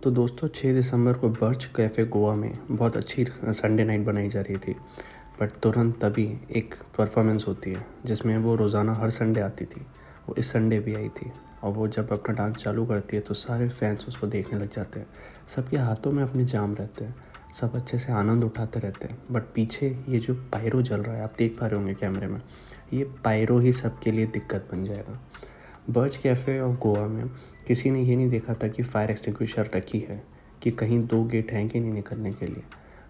तो दोस्तों 6 दिसंबर को बर्च कैफ़े गोवा में बहुत अच्छी संडे नाइट बनाई जा रही थी। बट तुरंत तभी एक परफॉर्मेंस होती है जिसमें वो रोज़ाना हर संडे आती थी। वो इस संडे भी आई थी और वो जब अपना डांस चालू करती है तो सारे फैंस उसको देखने लग जाते हैं। सबके हाथों में अपने जाम रहते हैं, सब अच्छे से आनंद उठाते रहते हैं। बट पीछे ये जो पायरो जल रहा है, आप देख पा रहे होंगे कैमरे में, ये पायरो ही सबके लिए दिक्कत बन जाएगा। बर्च कैफ़े और गोवा में किसी ने ये नहीं देखा था कि फायर एक्सटिंग्विशर रखी है, कि कहीं 2 गेट हैं कि नहीं निकलने के लिए।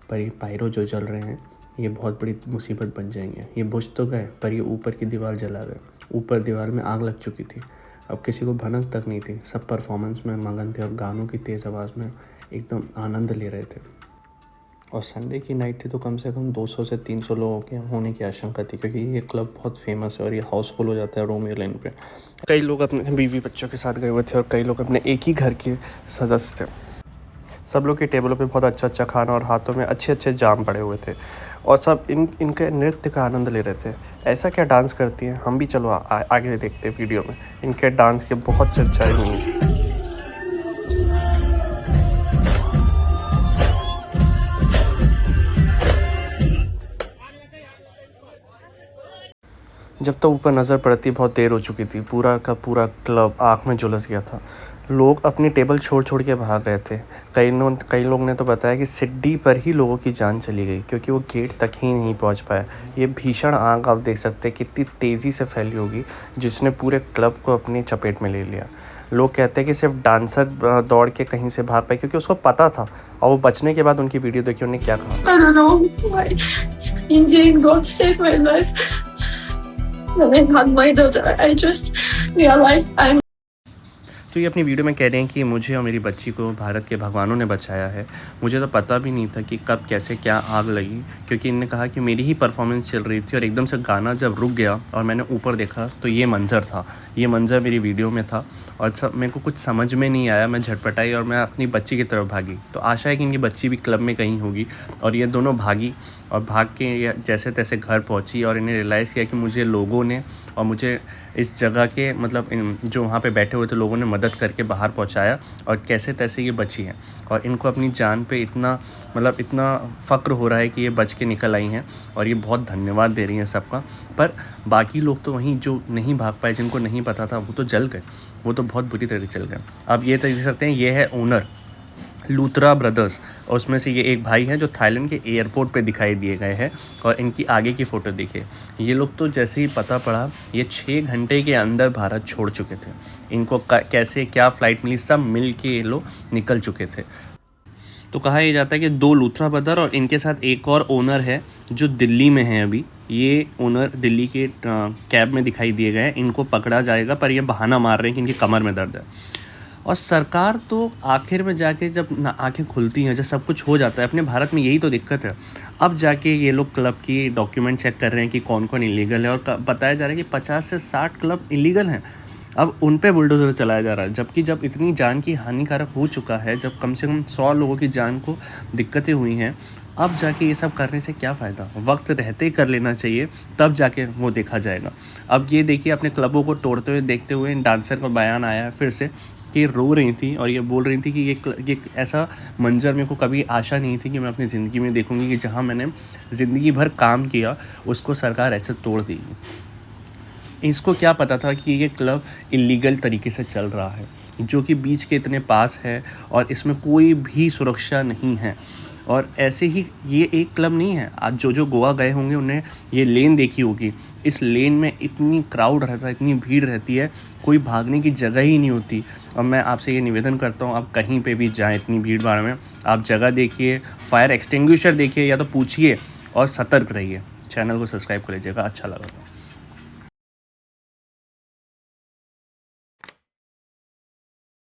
पर ये पायरो जो जल रहे हैं, ये बहुत बड़ी मुसीबत बन जाएंगे। ये बुझ तो गए पर ये ऊपर की दीवार जला गए। ऊपर दीवार में आग लग चुकी थी, अब किसी को भनक तक नहीं थी। सब परफॉर्मेंस में मगन थे और गानों की तेज़ आवाज़ में एकदम आनंद ले रहे थे। और संडे की नाइट थी तो कम से कम 200 से 300 लोगों के होने की आशंका थी, क्योंकि ये क्लब बहुत फेमस है और ये हाउसफुल हो जाता है रोमियो लेन पे। कई लोग अपने बीवी बच्चों के साथ गए हुए थे और कई लोग अपने एक ही घर के सदस्य थे। सब लोग की टेबलों पे बहुत अच्छा अच्छा खाना और हाथों में अच्छे अच्छे जाम पड़े हुए थे और सब इनके नृत्य का आनंद ले रहे थे। ऐसा क्या डांस करती हैं, हम भी चलो आगे देखते हैं वीडियो में। इनके डांस के बहुत चर्चाएं हुई हैं। जब तक ऊपर नज़र पड़ती बहुत देर हो चुकी थी। पूरा का पूरा क्लब आँख में झुलस गया था। लोग अपनी टेबल छोड़ छोड़ के भाग रहे थे। कई लोग ने तो बताया कि सीढ़ी पर ही लोगों की जान चली गई, क्योंकि वो गेट तक ही नहीं पहुंच पाया। ये भीषण आग आप देख सकते हैं कितनी तेज़ी से फैली होगी, जिसने पूरे क्लब को अपनी चपेट में ले लिया। लोग कहते हैं कि सिर्फ डांसर दौड़ के कहीं से भाग पाए, क्योंकि उसको पता था। और वो बचने के बाद उनकी वीडियो देखी, उन्होंने क्या कहा। I don't know why Indian God saved my life. When I had my daughter, I just realized I'm. तो ये अपनी वीडियो में कह रहे हैं कि मुझे और मेरी बच्ची को भारत के भगवानों ने बचाया है। मुझे तो पता भी नहीं था कि कब कैसे क्या आग लगी, क्योंकि इन्होंने कहा कि मेरी ही परफॉर्मेंस चल रही थी और एकदम से गाना जब रुक गया और मैंने ऊपर देखा तो ये मंज़र था। ये मंज़र मेरी वीडियो में था और सब मेरे को कुछ समझ में नहीं आया। मैं झटपटाई और मैं अपनी बच्ची की तरफ भागी। तो आशा है कि इनकी बच्ची भी क्लब में कहीं होगी। और ये दोनों भागी और भाग के जैसे तैसे घर पहुंची और इन्हें रियलाइज़ किया कि मुझे लोगों ने और मुझे इस जगह के मतलब जो वहाँ पे बैठे हुए थे लोगों ने मदद करके बाहर पहुंचाया और कैसे तैसे ये बची हैं। और इनको अपनी जान पे इतना फ़क्र हो रहा है कि ये बच के निकल आई हैं और ये बहुत धन्यवाद दे रही हैं सबका। पर बाकी लोग तो वहीं जो नहीं भाग पाए, जिनको नहीं पता था, वो तो जल गए। वो तो बहुत बुरी तरह चल गए। अब ये देख सकते हैं, ये है ओनर लूथरा ब्रदर्स, और उसमें से ये एक भाई है जो थाईलैंड के एयरपोर्ट पे दिखाई दिए गए हैं। और इनकी आगे की फ़ोटो देखिए। ये लोग तो जैसे ही पता पड़ा, ये 6 घंटे के अंदर भारत छोड़ चुके थे। इनको कैसे क्या फ़्लाइट मिली, सब मिल के ये लोग निकल चुके थे। तो कहा यह जाता है कि 2 लूथरा ब्रदर और इनके साथ एक और ओनर है जो दिल्ली में है अभी। ये ओनर दिल्ली के कैब में दिखाई दिए गए हैं। इनको पकड़ा जाएगा, पर ये बहाना मार रहे हैं कि इनकी कमर में दर्द है। और सरकार तो आखिर में जाके जब आंखें खुलती हैं, जब सब कुछ हो जाता है, अपने भारत में यही तो दिक्कत है। अब जाके ये लोग क्लब की डॉक्यूमेंट चेक कर रहे हैं कि कौन कौन इलीगल है, और बताया जा रहा है कि 50 से 60 क्लब इलीगल हैं। अब उन पे बुलडोज़र चलाया जा रहा है, जबकि जब इतनी जान की हानिकारक हो चुका है, जब कम से कम 100 लोगों की जान को दिक्कतें हुई हैं, अब जाके ये सब करने से क्या फ़ायदा। वक्त रहते ही कर लेना चाहिए, तब जाके वो देखा जाएगा। अब ये देखिए, अपने क्लबों को तोड़ते हुए देखते हुए डांसर का बयान आया है फिर से कि रो रही थी और ये बोल रही थी कि ये ऐसा मंज़र मेरे को कभी आशा नहीं थी कि मैं अपनी ज़िंदगी में देखूंगी, कि जहां मैंने ज़िंदगी भर काम किया उसको सरकार ऐसे तोड़ देगी। इसको क्या पता था कि ये क्लब इलीगल तरीके से चल रहा है, जो कि बीच के इतने पास है और इसमें कोई भी सुरक्षा नहीं है। और ऐसे ही ये एक क्लब नहीं है। आज जो गोवा गए होंगे उन्हें ये लेन देखी होगी। इस लेन में इतनी क्राउड रहता है, इतनी भीड़ रहती है, कोई भागने की जगह ही नहीं होती। और मैं आपसे ये निवेदन करता हूँ, आप कहीं पे भी जाएं इतनी भीड़ भाड़ में, आप जगह देखिए, फायर एक्सटिंग्विशर देखिए या तो पूछिए और सतर्क रहिए। चैनल को सब्सक्राइब कर लीजिएगा, अच्छा लगा तो।